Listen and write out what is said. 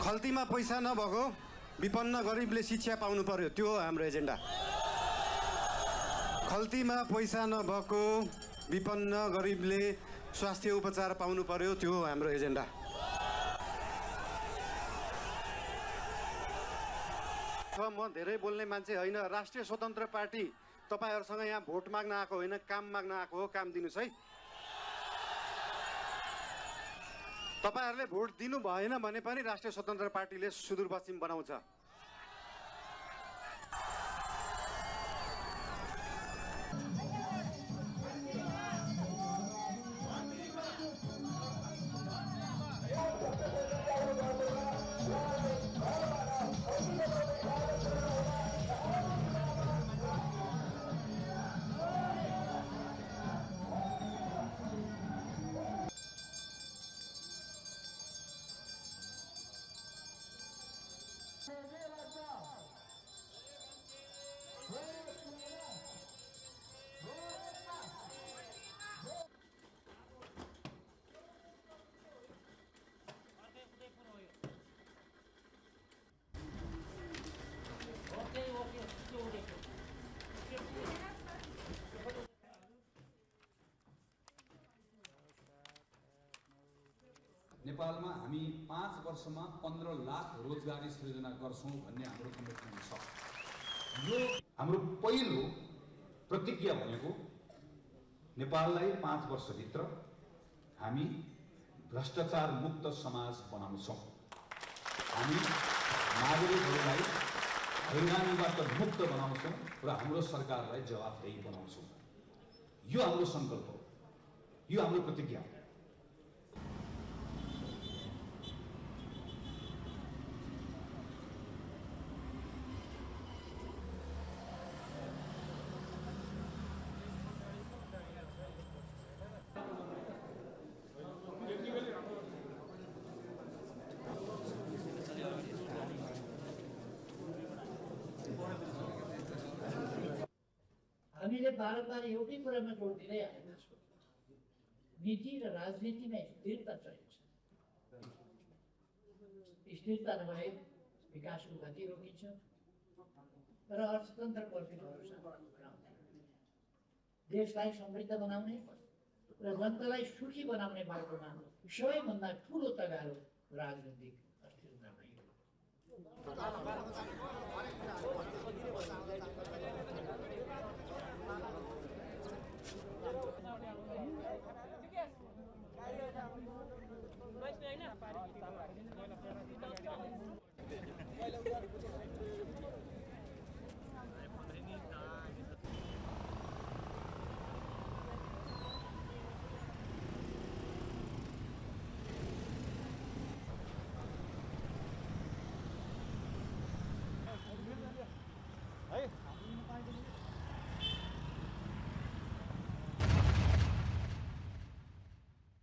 खल्तीमा पैसा नभएको विपन्न गरिबले शिक्षा पाउनु पर्यो, त्यो हो हाम्रो एजेन्डा। खल्तीमा पैसा नभएको विपन्न गरिबले स्वास्थ्य उपचार पाउनु पर्यो, त्यो हो हाम्रो एजेन्डा। म धेरै बोल्ने मान्छे होइन। राष्ट्रिय स्वतन्त्र पार्टी तपाईहरुसँग यहाँ भोट माग्न आएको होइन, काम माग्न आएको हो। काम दिनुस् है। तपाईहरुले भोट दिनु भएन भने पनि राष्ट्रिय स्वतन्त्र पार्टीले सुदूरपश्चिम बनाउँछ। नेपालमा हामी 5 वर्षमा 15 लाख रोजगारी सृजना गर्छौं भन्ने हाम्रो कमिटमेन्ट छ। यो हाम्रो पहिलो प्रतिज्ञा भनेको नेपाललाई 5 वर्षभित्र हामी भ्रष्टाचार मुक्त समाज बनाउँछौं। हामी नागरिकहरूलाई हैरानीबाट मुक्त बनाउँछौं र हाम्रो सरकारलाई जवाफदेही बनाउँछौं। यो हाम्रो संकल्प हो, यो हाम्रो प्रतिज्ञा हो। हामीले बारम्बार एउटै कुरामा जोड दिँदै आएका छौँ, नीति र राजनीतिमा स्थिरता चाहिन्छ। स्थिरता नभए विकासको गति रोकिन्छ र अर्थतन्त्र पर्फिटहरूसँग देशलाई समृद्ध बनाउने र जनतालाई सुखी बनाउने बाटोमा सबैभन्दा ठुलो तगारो राजनीतिक अस्थिरता नै हो।